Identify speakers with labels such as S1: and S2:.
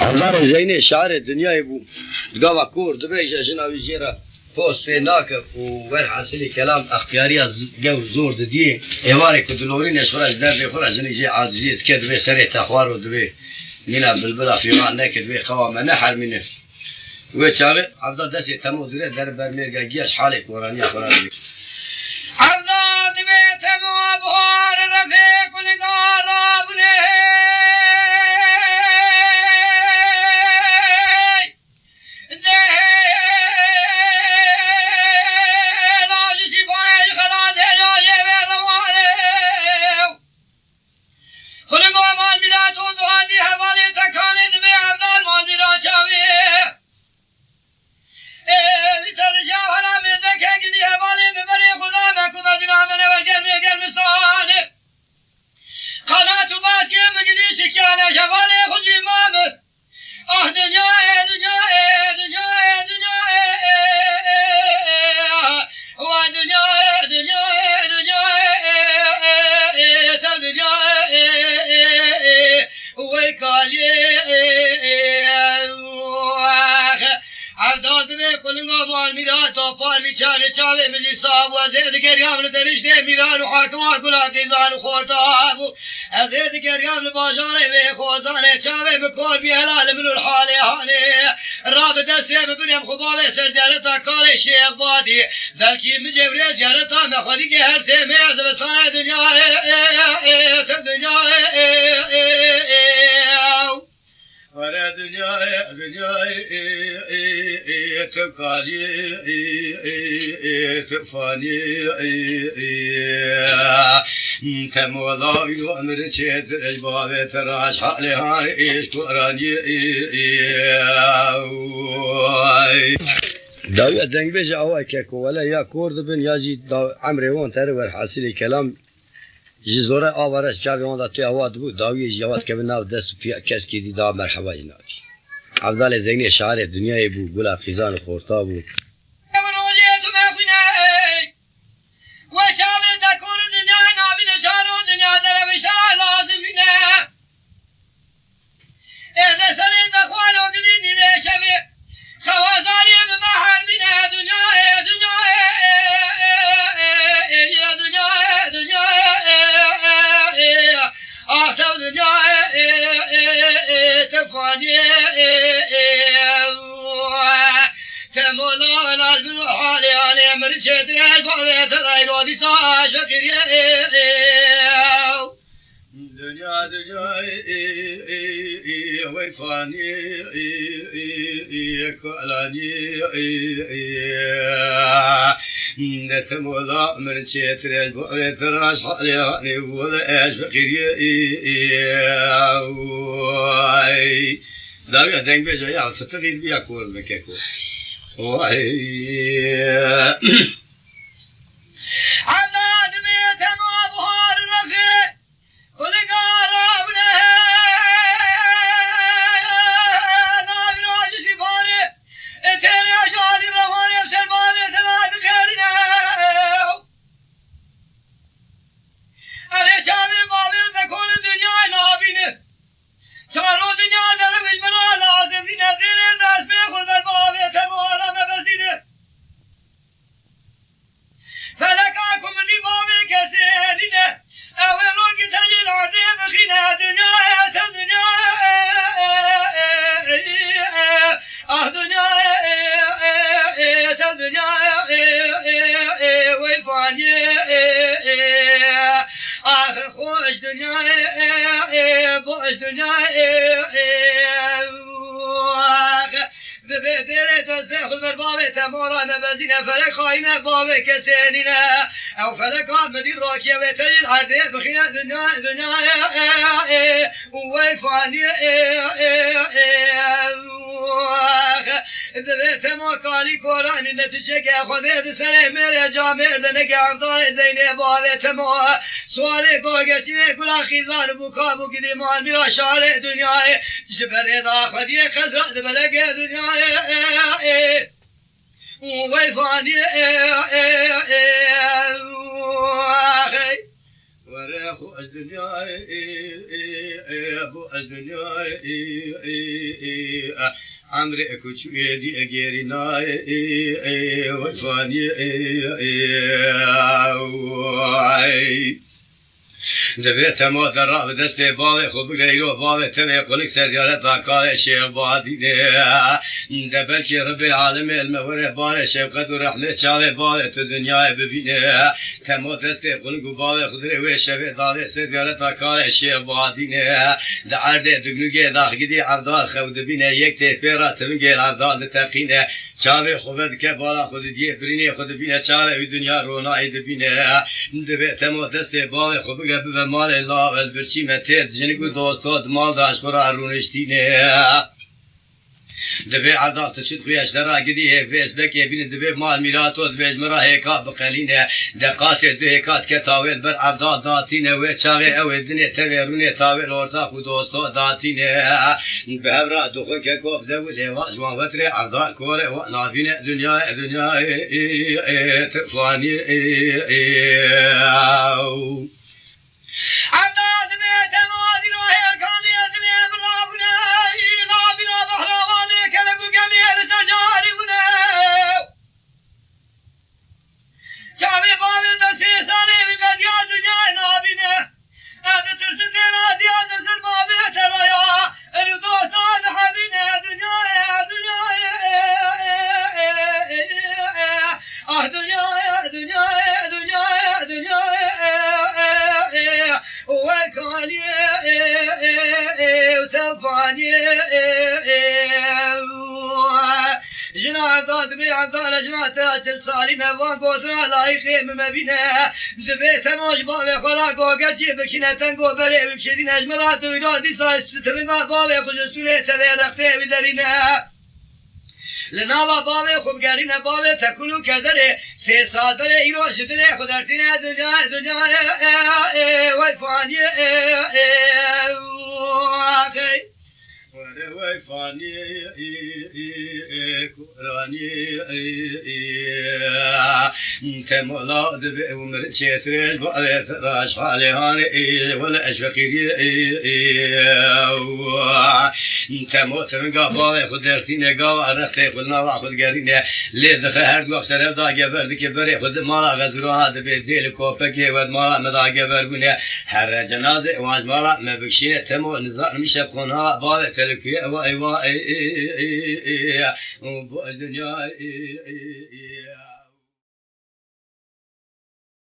S1: هزار زینه شعر دنیای بو گاوا کورد بیش جنابی جیرا پوست في ناكف وورح حاصلي كلام اختياري جو زور ددي ايواري كدلورين يشخرج دربي خرج نجي عاجزيت كدبي سريت اخوار ودبي منا بلبلا في معنى كدبي خوام نحر منه وچاغ عبد دسي تمو دري در برميرگا گياش حالي قراني قراني
S2: عبد دبي تمو بهار رفيق لقرابني بلكي مجبريز يارتا مخدي هر سمع زبسان دنيا دنيا ورا دنيا تبقالي تفاني كمولا يؤمر شيد الباب تراج حالها ايش قراني
S1: داوية دنگ بيجا هوا كيكو ولا يا كورد بن ياجي عمري وان ترور حاصلي كلام جزورة آوارش جاوي وان دا تي هوا دبو داوية جواد كبن ناو دست في كسكي دي دا مرحبا يناكي عبدال زيني شعر دنيا بو قولا خيزان خورتا بو نتمولا من شترج بوتراش حالي ولا ايش فقير داوية دنگ بيجا يا فتدين بيا كور بكيكو شعر دنیا جبر داخلی خزرات بلگ دنیا وی فانی
S2: وره خوش دنیای خوش دنیای عمر کوچوی دی گری نای وفانی دبیت ما در راه دست باغ خوب گیرو باغ تبع قلق سرجالت دکار شیخ بادینه دبل که رب العالم الموره بار شفقت و رحمت چاوه باغ تو دنیای ببینه تما دست قلق و باغ خودره و شفه داده سرجالت دکار شیخ بادینه دعرد دگنوگه داخگیدی عبدال خود بینه یک تفیرا تمگه عبدال تقینه چاوه خوبت که بالا خود دیه برینه خود بینه چاوه دنیا رونایی دبینه دبیت ما دست باغ خوب به مال الله از برچی متید جنگو دوستات مال داشت برا رونشتینه دبی عذاب تشد خویش درا گدی فیسبوک بین دبی مال میراتو دبی مرا هیکا بقلینه دقاس دو هیکات که تاویل بر عبدال داتینه و چاوی او دنیا تورونه تاویل ورتا خود دوستات داتینه به هبرا دخون که کوب دول هواج وان وتر عبدال کوره و نافینه دنیا تفانی
S1: عباد بيت مادي روحي كان يدمي برابنا إذا بنا بحراماني كلب جميل تجاري بنا شعبي بابي دسي سالي بقد يا دنيا نابنا هذا ترسل دينا دي هذا ترسل بابي ترايا الردو ساد حبينا دنيا وكالي وتفاني جنا داد بي عبدال جنا تاج السالم وان قدرا لايخ مبينه دبيت موج باب خلا گوگرجي بكينه تنگو بري بشدين اجمرات ويرادي سايس تبنا باب خجسوله تبرخته بدرينه لناوا باب خوبگرینه باب تکونو کدره 3 سال بره ایرو شده خودرتینه دنیا وای فانی
S2: وای فانی قرانی تمولا دب عمر چترش با راش حالهان ولا اشفقیری تموت من قبا خود درتینه قا رخت خودنا و خودگرینه لذت هر وقت سر دا گبر که بره خود مالا غزرو دب دل کوپک و مالا مدا گبر بونه هر جنازه واج مالا مبکشینه تمو نظر میشه خونها با تلفیه و ایوا با دنیا